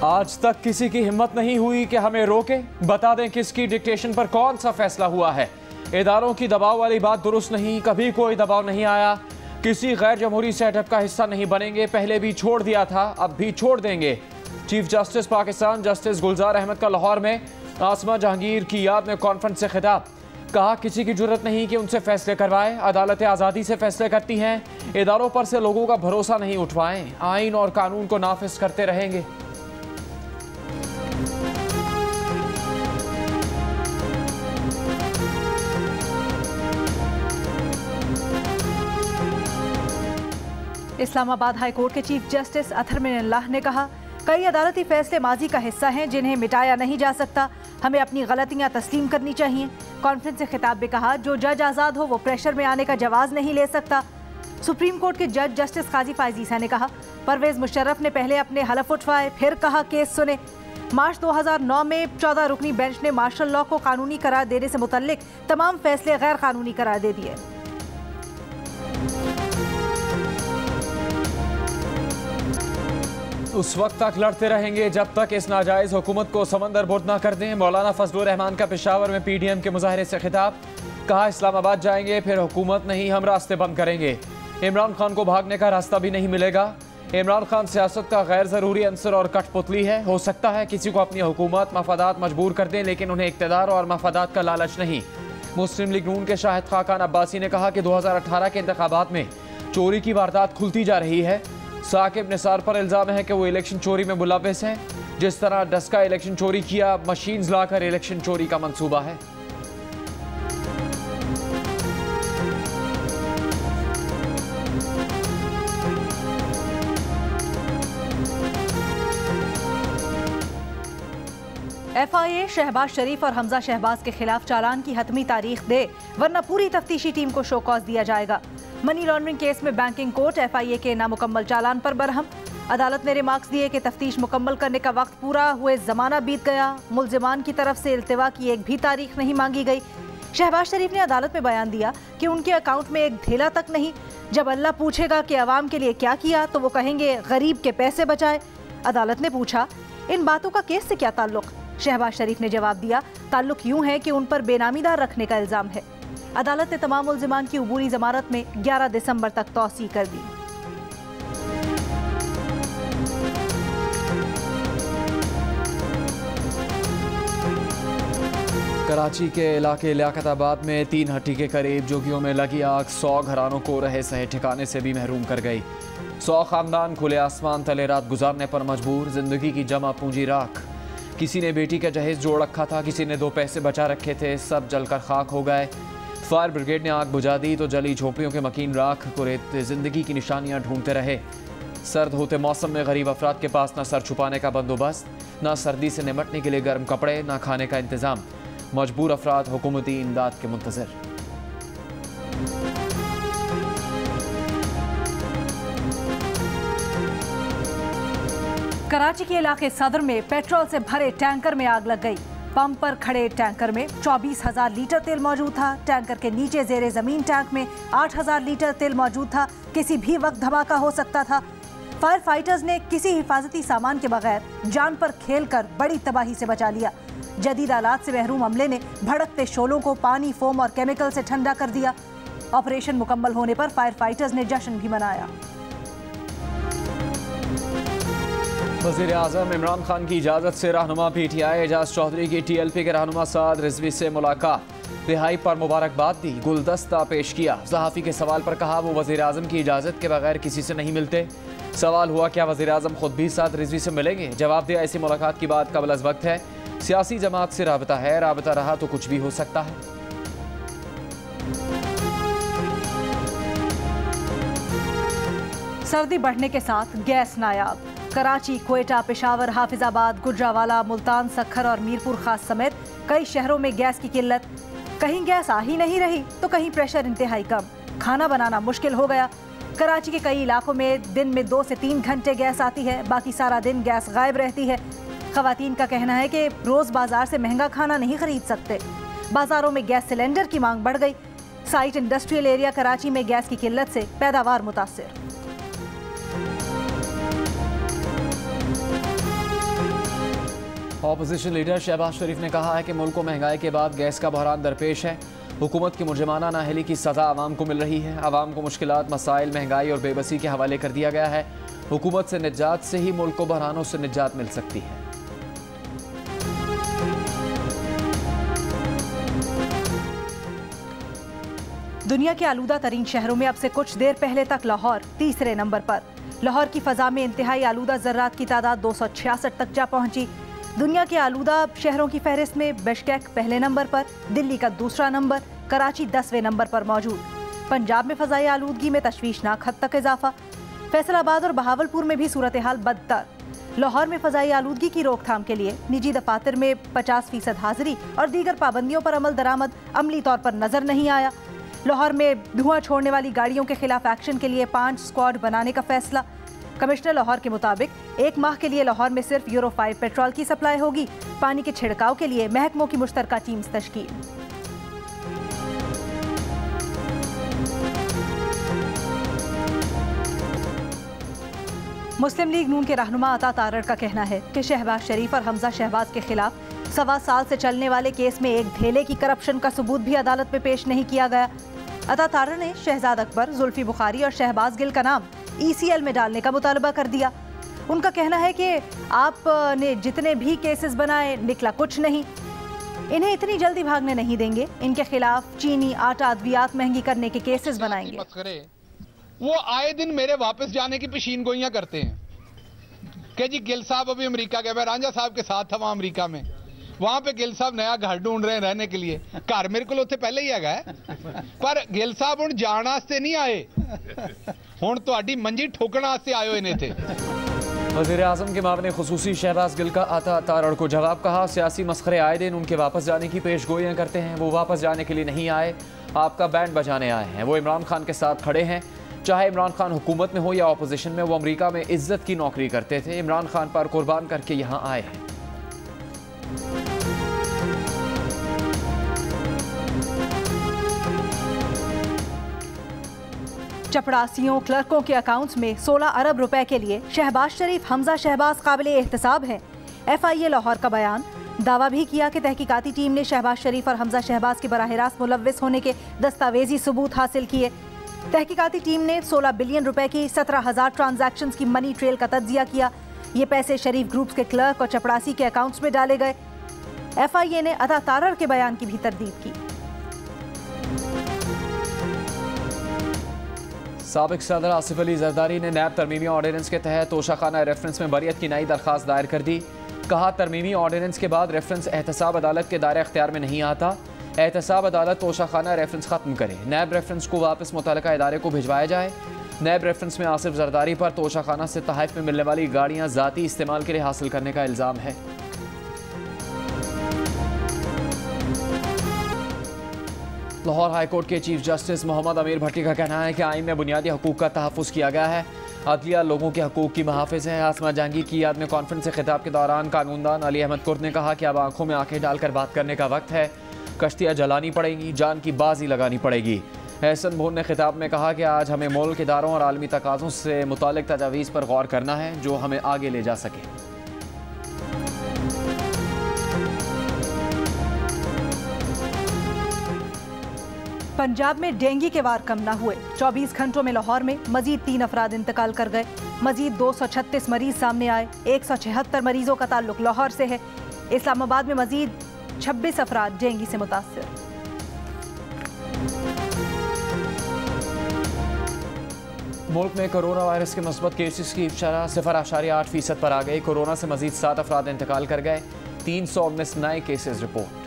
आज तक किसी की हिम्मत नहीं हुई कि हमें रोके। बता दें किसकी डिक्टेशन पर कौन सा फैसला हुआ है। इदारों की दबाव वाली बात दुरुस्त नहीं, कभी कोई दबाव नहीं आया। किसी गैर जमहूरी सेटअप का हिस्सा नहीं बनेंगे। पहले भी छोड़ दिया था, अब भी छोड़ देंगे। चीफ जस्टिस पाकिस्तान जस्टिस गुलजार अहमद का लाहौर में आसमा जहांगीर की याद में कॉन्फ्रेंस से खिताब। कहा किसी की जरूरत नहीं कि उनसे फैसले करवाए। अदालतें आज़ादी से फैसले करती हैं। इदारों पर से लोगों का भरोसा नहीं उठवाएं। आइन और कानून को नाफिज करते रहेंगे। इस्लामाबाद हाई कोर्ट के चीफ जस्टिस अथर मिनल्लाह ने कहा, कई अदालती फैसले माजी का हिस्सा हैं जिन्हें मिटाया नहीं जा सकता। हमें अपनी गलतियां तस्लीम करनी चाहिए। कॉन्फ्रेंस से खिताब में कहा, जो जज आज़ाद हो वो प्रेशर में आने का जवाब नहीं ले सकता। सुप्रीम कोर्ट के जज जस्टिस काजी फायजीसा ने कहा, परवेज मुशर्रफ ने पहले अपने हलफ उठवाए, फिर कहा केस सुने। मार्च 2009 में 14 रुकनी बेंच ने मार्शल लॉ को कानूनी करार देने से मुतल्लिक तमाम फैसले गैर कानूनी करार दे दिए। उस वक्त तक लड़ते रहेंगे जब तक इस नाजायज हुकूमत को समंदर बुर्द न कर दें। मौलाना फजलुर रहमान का पेशावर में PDM के मुजाहरे से खिताब। कहा इस्लामाबाद जाएंगे फिर हुकूमत नहीं, हम रास्ते बंद करेंगे। इमरान खान को भागने का रास्ता भी नहीं मिलेगा। इमरान खान सियासत का गैर ज़रूरी अंसर और कठपुतली है। हो सकता है किसी को अपनी हुकूमत मफादात मजबूर कर दें, लेकिन उन्हें इक़्तिदार और मफादात का लालच नहीं। मुस्लिम लीग नून के शाहिद खाकान अब्बासी ने कहा कि 2018 के इंतखाबात में चोरी की वारदात खुलती जा रही है। साकिब निसार पर इल्ज़ाम है कि वो इलेक्शन चोरी में मुलव्वस हैं। जिस तरह डस्का इलेक्शन चोरी किया, मशीन्स लाकर इलेक्शन चोरी का मंसूबा है। FIA शहबाज शरीफ और हमजा शहबाज के खिलाफ चालान की हतमी तारीख दे, वरना पूरी तफ्तीशी टीम को शो कॉज दिया जाएगा। मनी लॉन्ड्रिंग केस में बैंकिंग कोर्ट FIA के नामुकम्मल चालान पर बरहम। अदालत ने रिमार्क्स दिए कि तफ्तीश मुकम्मल करने का वक्त पूरा हुए जमाना बीत गया। मुल्जिमान की तरफ से इल्तिवा की एक भी तारीख नहीं मांगी गई। शहबाज शरीफ ने अदालत में बयान दिया कि उनके अकाउंट में एक धेला तक नहीं। जब अल्लाह पूछेगा कि अवाम के लिए क्या किया तो वो कहेंगे गरीब के पैसे बचाए। अदालत ने पूछा, इन बातों का केस से क्या ताल्लुक? शहबाज शरीफ ने जवाब दिया, ताल्लुक यूं है कि उन पर बेनामीदार रखने का इल्जाम है। अदालत ने तमाम मुल्जिमान की उबूरी जमानत में 11 दिसंबर तक तौसी कर दी। कराची के इलाके लियाकताबाद में 3 हट्टी के करीब जोगियों में लगी आग 100 घरानों को रहे सहे ठिकाने से भी महरूम कर गई। 100 खानदान खुले आसमान तले रात गुजारने पर मजबूर। जिंदगी की जमा पूंजी राख। किसी ने बेटी का जहेज जोड़ रखा था, किसी ने 2 पैसे बचा रखे थे, सब जलकर खाक हो गए। फायर ब्रिगेड ने आग बुझा दी तो जली झोंपड़ियों के मकीन राख को रेतते जिंदगी की निशानियां ढूंढते रहे। सर्द होते मौसम में गरीब अफराद के पास न सर छुपाने का बंदोबस्त, न सर्दी से निमटने के लिए गर्म कपड़े, न खाने का इंतजाम। मजबूर अफराद हुकूमती इमदाद के मुंतज़िर। कराची के इलाके सदर में पेट्रोल से भरे टैंकर में आग लग गई। पंप पर खड़े टैंकर में 24,000 लीटर तेल मौजूद था। टैंकर के नीचे जेरे जमीन टैंक में 8,000 लीटर तेल मौजूद था। किसी भी वक्त धमाका हो सकता था। फायर फाइटर्स ने किसी हिफाजती सामान के बगैर जान पर खेलकर बड़ी तबाही से बचा लिया। जदीद आलात से महरूम अमले ने भड़कते शोलों को पानी, फोम और केमिकल से ठंडा कर दिया। ऑपरेशन मुकम्मल होने पर फायर फाइटर्स ने जश्न भी मनाया। वज़ीर आज़म इमरान खान की इजाज़त से रहनुमा PTI एजाज चौधरी की TLP के रहनुमा साद रिजवी से मुलाकात। रिहाई पर मुबारकबाद दी, गुलदस्ता पेश किया। सहाफ़ी के सवाल पर कहा वो वज़ीर आज़म की इजाज़त के बगैर किसी से नहीं मिलते। सवाल हुआ क्या वज़ीर आज़म खुद भी साद रिजवी से मिलेंगे? जवाब दिया, ऐसी मुलाकात की बात कबल अज़ वक्त है। सियासी जमात से राबता है, राबता रहा तो कुछ भी हो सकता है। सर्दी बढ़ने के साथ गैस नायाब। कराची, क्वेटा, पेशावर, हाफिजाबाद, गुजरावाला, मुल्तान, सक्खर और मीरपुर खास समेत कई शहरों में गैस की किल्लत। कहीं गैस आ ही नहीं रही तो कहीं प्रेशर इंतहाई कम। खाना बनाना मुश्किल हो गया। कराची के कई इलाकों में दिन में 2 से 3 घंटे गैस आती है, बाकी सारा दिन गैस गायब रहती है। खवातीन का कहना है कि रोज बाजार से महंगा खाना नहीं खरीद सकते। बाजारों में गैस सिलेंडर की मांग बढ़ गई। साइट इंडस्ट्रियल एरिया कराची में गैस की किल्लत से पैदावार मुतासिर। ऑपोजिशन लीडर शहबाज शरीफ ने कहा है कि मुल्क को महंगाई के बाद गैस का बहरान दरपेश है। हुकूमत की मुजरिमाना नाअहली की सज़ा आवाम को मिल रही है। आवाम को मुश्किलात, मसाइल, महंगाई और बेबसी के हवाले कर दिया गया है। हुकूमत से निजात से ही मुल्क को बहरानों से निजात मिल सकती है। दुनिया के आलूदा तरीन शहरों में अब से कुछ देर पहले तक लाहौर तीसरे नंबर पर। लाहौर की फजा में इंतहाई आलूदा ज़र्रात की तादाद 266 तक जा पहुंची। दुनिया के आलूदा शहरों की फहरिस्त में बिश्केक पहले नंबर पर, दिल्ली का दूसरा नंबर, कराची 10वें नंबर पर मौजूद। पंजाब में फजाई आलूदगी में तशवीशनाक हद तक इजाफा। फैसलाबाद और बहावलपुर में भी सूरत हाल बदतर। लाहौर में फजाई आलूदगी की रोकथाम के लिए निजी दफातर में 50% हाजिरी और दीगर पाबंदियों पर अमल दरामद अमली तौर पर नजर नहीं आया। लाहौर में धुआं छोड़ने वाली गाड़ियों के खिलाफ एक्शन के लिए 5 स्क्वाड बनाने का फैसला। कमिश्नर लाहौर के मुताबिक 1 माह के लिए लाहौर में सिर्फ यूरो 5 पेट्रोल की सप्लाई होगी। पानी के छिड़काव के लिए महकमों की मुश्तरका टीम्स तश्कील। मुस्लिम लीग नून के रहनुमा अता तारड़ का कहना है कि शहबाज शरीफ और हमजा शहबाज के खिलाफ 1.25 साल से चलने वाले केस में एक धेले की करप्शन का सबूत भी अदालत में पेश नहीं किया गया। अता तारड़ ने शहजाद अकबर, जुल्फी बुखारी और शहबाज गिल का नाम ECL में डालने का मुतालबा कर दिया। उनका कहना है कि आपने जितने भी केसेस बनाए निकला कुछ नहीं। इन्हें इतनी जल्दी भागने नहीं देंगे। इनके खिलाफ चीनी, आटा, अद्वियात महंगी करने के केसेस बनाएंगे। वो आए दिन मेरे वापस जाने की पेशीन गोइयां करते हैं कि जी गिल साहब अभी अमेरिका गए। मैं रांझा साहब के साथ था वहां अमेरिका में। वहां पे गिल साहब नया घर ढूंढ रहे हैं रहने के लिए। घर मेरे को उत्थे पहले ही है, पर गिल साहब हुण जाण वास्ते नहीं आए, हुण तुहाडी मंजी ठोकण वास्ते आए हुए ने थे। वज़ीर आज़म के मामले खुसूसी शहबाज गिल का अता तारड़ को जवाब। कहा, सियासी मसखरे आए दिन उनके वापस जाने की पेश गोइयां करते हैं। वो वापस जाने के लिए नहीं आए, आपका बैंड बजाने आए हैं। वो इमरान खान के साथ खड़े हैं। चाहे इमरान खान हुकूमत में हो या अपोजिशन में, वो अमेरिका में इज्जत की नौकरी करते थे। इमरान खान पर कुर्बान करके यहाँ आए हैं। चपड़ासियों, क्लर्कों के अकाउंट्स में 16 अरब रुपए के लिए शहबाज शरीफ, हमजा शहबाज काबिल एहतसाब हैं। FIA लाहौर का बयान। दावा भी किया कि तहकीकाती टीम ने शहबाज शरीफ और हमजा शहबाज के बराह रास्त मुलव्विस होने के दस्तावेजी सबूत हासिल किए। तहकीकाती टीम ने 16 बिलियन रुपए की 17,000 ट्रांजैक्शंस की मनी ट्रेल का तज्जिया किया। ये पैसे शरीफ ग्रुप्स के क्लर्क और चपड़ासी के अकाउंट्स में डाले गए। FIA ने अता तारड़ के बयान की भी तरदीद की। साबिक सदर आसिफ अली जरदारी ने नैब तरमीमी ऑर्डिनेंस के तहत तोशाखाना रेफरेंस में बरियत की नई दरख्वास्त दायर कर दी। कहा, तरमीमी ऑर्डिनेंस के बाद रेफरेंस एहतसाब अदालत के दायरे अख्तियार में नहीं आता। एहतसाब अदालत तोशाखाना रेफरेंस खत्म करे। नैब रेफरेंस को वापस मुतल्लिका इदारे को भिजवाया जाए। नैब रेफरेंस में आसिफ जरदारी पर तोशाखाना से तहफ़ में मिलने वाली गाड़ियाँ ज़ाती इस्तेमाल के लिए हासिल करने का इल्ज़ाम है। लाहौर हाई कोर्ट के चीफ जस्टिस मोहम्मद अमीर भट्टी का कहना है कि आइन में बुनियादी हकूक़ का तहफ़्फ़ुज़ किया गया है। अदलिया लोगों के हकूक़ की महाफिज है। आसमा जहांगीर की याद में कॉन्फ्रेंस से खिताब के दौरान कानूनदान अली अहमद कुर्द ने कहा कि अब आंखों में आंखें डालकर बात करने का वक्त है। कश्तियाँ जलानी पड़ेंगी, जान की बाजी लगानी पड़ेगी। एहसन भून ने खिताब में कहा कि आज हमें मुल्क इदारों और आलमी तकाज़ों से मुतालिक तजावीज़ पर गौर करना है जो हमें आगे ले जा सके। पंजाब में डेंगू के वार कम न हुए। 24 घंटों में लाहौर में मजीद 3 अफराद इंतकाल कर गए। मजीद 236 मरीज सामने आए। 176 मरीजों का ताल्लुक लाहौर से है। इस्लामाबाद में मजीद 26 अफराद डेंगू से मुतासर। मुल्क में कोरोना वायरस के मुस्बत केसेस की शरह 0.8% पर आ गई। कोरोना से मजीद 7 अफराद इंतकाल कर गए। 319 नए केसेस रिपोर्ट।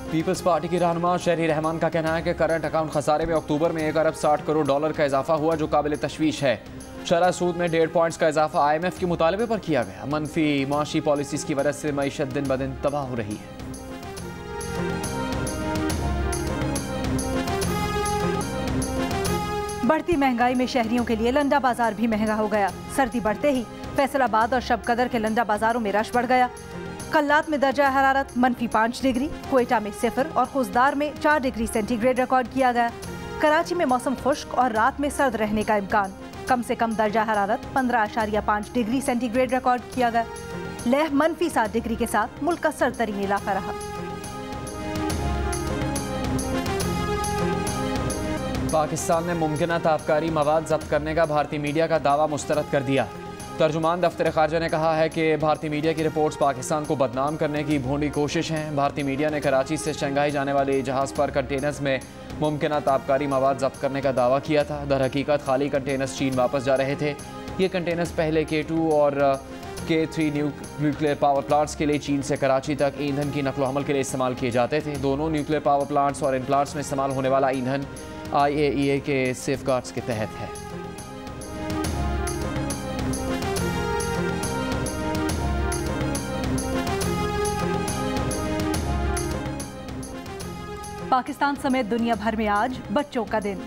पीपल्स पार्टी की रहनुमा शहरी रहमान का कहना है कि करंट अकाउंट खसारे में अक्टूबर में 1 अरब 60 करोड़ डॉलर का इजाफा हुआ, जो काबिल तशवीश है। शरह सूद में 1.5 पॉइंट्स का इजाफा IMF के मुतालबे पर किया गया। मनफी माशी पॉलिसीज की वजह से मईशत दिन ब दिन तबाह हो रही है। बढ़ती महंगाई में शहरियों के लिए लंडा बाजार भी महंगा हो गया। सर्दी बढ़ते ही फैसलाबाद और शबकदर के लंडा बाजारों में रश बढ़ गया। कल्लात में दर्जा हरारत -5 डिग्री, क्वेटा में 0 और खुजदार में 4 डिग्री सेंटीग्रेड रिकॉर्ड किया गया। कराची में मौसम खुश्क और रात में सर्द रहने का इम्कान। कम से कम दर्जा हरारत 15.5 डिग्री सेंटीग्रेड रिकॉर्ड किया गया। लेह -7 डिग्री के साथ मुल्क का सरतरीन इलाका रहा। पाकिस्तान ने मुमकिना ताबकारी मवाद जब्त करने का भारतीय मीडिया का दावा मुस्तरद कर दिया। तर्जुमान दफ्तर खारजा ने कहा है कि भारतीय मीडिया की रिपोर्ट्स पाकिस्तान को बदनाम करने की भोंडी कोशिश है। भारतीय मीडिया ने कराची से शंघाई जाने वाले जहाज़ पर कंटेनर्स में मुमकिना ताबकारी मवाद जब्त करने का दावा किया था। दर हकीकत खाली कंटेनर्स चीन वापस जा रहे थे। ये कंटेनर्स पहले K2 और K3 न्यूक्लियर पावर प्लांट्स के लिए चीन से कराची तक ईंधन की नकलो हमल के लिए इस्तेमाल किए जाते थे। दोनों न्यूक्लियर पावर प्लांट्स और इन प्लांट्स में इस्तेमाल होने वाला ईंधन IAEA के सेफगार्ड्स के तहत है। पाकिस्तान समेत दुनिया भर में आज बच्चों का दिन।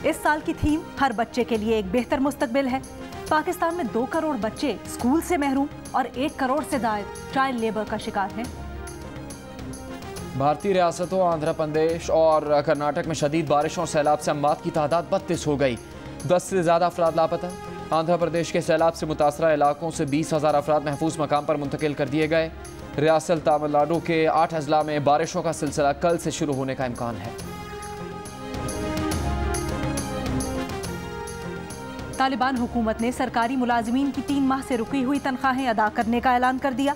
इस साल की थीम हर बच्चे के लिए एक बेहतर मुस्तकबिल है। पाकिस्तान में 2 करोड़ बच्चे स्कूल से महरूम और 1 करोड़ से ज्यादा चाइल्ड लेबर का शिकार हैं। भारतीय रियासतों आंध्र प्रदेश और कर्नाटक में शदीद बारिश और सैलाब से अमवात की तादाद 32 हो गई। 10 से ज़्यादा अफराद लापता। आंध्र प्रदेश के सैलाब से मुतासरा इलाकों से 20,000 अफराद महफूज मकाम पर मुंतकिल कर दिए गए। रियासत तमिलनाडु के 8 अजला में बारिशों का सिलसिला कल से शुरू होने का इम्कान है। तालिबान हुकूमत ने सरकारी मुलाजिमीन की 3 माह से रुकी हुई तनख्वाहें अदा करने का ऐलान कर दिया।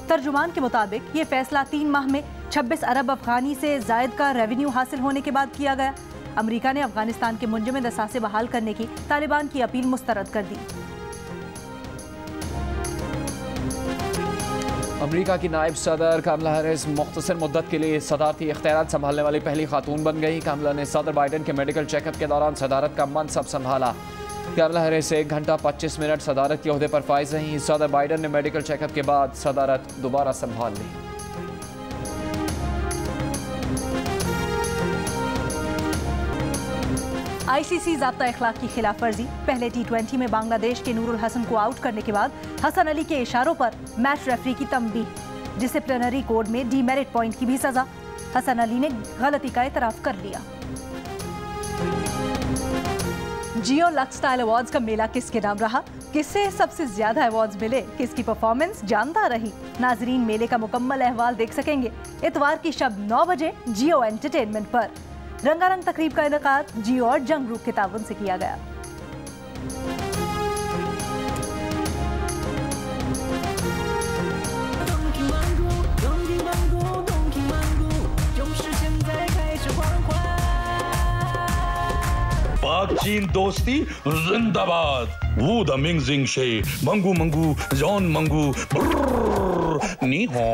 तर्जुमान के मुताबिक ये फैसला 3 माह में 26 अरब अफगानी से जायद का रेवेन्यू हासिल होने के बाद किया गया। अमरीका ने अफगानिस्तान के मुंजमद असासे बहाल करने की तालिबान की अपील मुस्तरद कर दी। अमरीका की नायब सदर कामला हैरिस मुख्तसर मुद्दत के लिए सदारती इख्तियारात संभालने वाली पहली खातून बन गई। कामला ने सदर बाइडन के मेडिकल चेकअप के दौरान सदारत का मनसब संभाला। कामला हैरिस 1 घंटा 25 मिनट सदारत के ओहदे पर फाइज रहीं। सदर बाइडन ने मेडिकल चेकअप के बाद सदारत दोबारा संभाल ली। ICC ज़ाब्ता इखलाक की खिलाफ वर्जी। पहले T20 में बांग्लादेश के नूरुल हसन को आउट करने के बाद हसन अली के इशारों पर मैच रेफरी की तंबीह। डिसिप्लिनरी कोड में डीमेरिट पॉइंट की भी सजा। हसन अली ने गलती का इतराफ कर लिया। जियो लक्स स्टाइल अवार्ड्स का मेला किसके नाम रहा? किससे सबसे ज्यादा अवार्ड्स मिले? किसकी परफॉर्मेंस जानदार रही? नाजरीन मेले का मुकम्मल अहवाल देख सकेंगे इतवार की शब 9 बजे जियो एंटरटेनमेंट पर। रंगारंग तकरीब का इनेकाद जियो और जंग ग्रुप के ताउन से किया गया। पाक चीन दोस्ती जिंदाबाद। वू द मिंगजिंग शे मंगू मंगू जॉन मंगू नी हो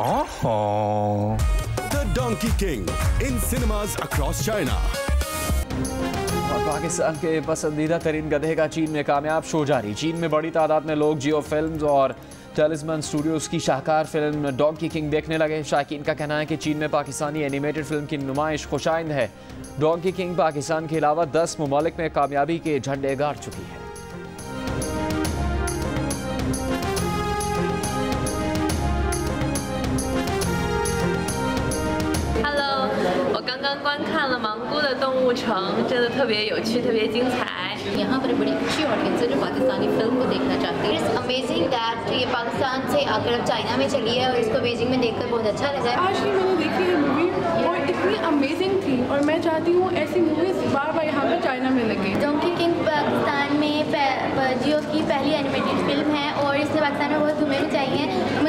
आहा। The Donkey King in cinemas across China. और पाकिस्तान के पसंदीदा तरीन गधे का चीन में कामयाब शो जारी। चीन में बड़ी तादाद में लोग जियो फिल्म्स और टेलिस्मन स्टूडियोज की शाहकार फिल्म डोंकी किंग देखने लगे। शायकीन का कहना है कि चीन में पाकिस्तानी एनिमेटेड फिल्म की नुमाइश खुशाइंद है। डोंकी किंग पाकिस्तान के अलावा 10 ममालिक में कामयाबी के झंडे गाड़ चुकी है। यहाँ पर बड़ी अच्छी ऑडियंस है जो पाकिस्तानी फिल्म को देखना चाहती है। इट्स अमेजिंग दैट ये पाकिस्तान से आकर अब चाइना में चली है और इसको बीजिंग में देखकर बहुत अच्छा लगा है। आज की मैंने देखी है मूवी और इतनी अमेजिंग थी और मैं चाहती हूँ ऐसी मूवीज बार बार यहाँ पर चाइना में लगे। डोंकी किंग पाकिस्तान में जियो की पहली एनिमेटेड फिल्म है और इसने पाकिस्तान में बहुत धूमें मचाई हैं।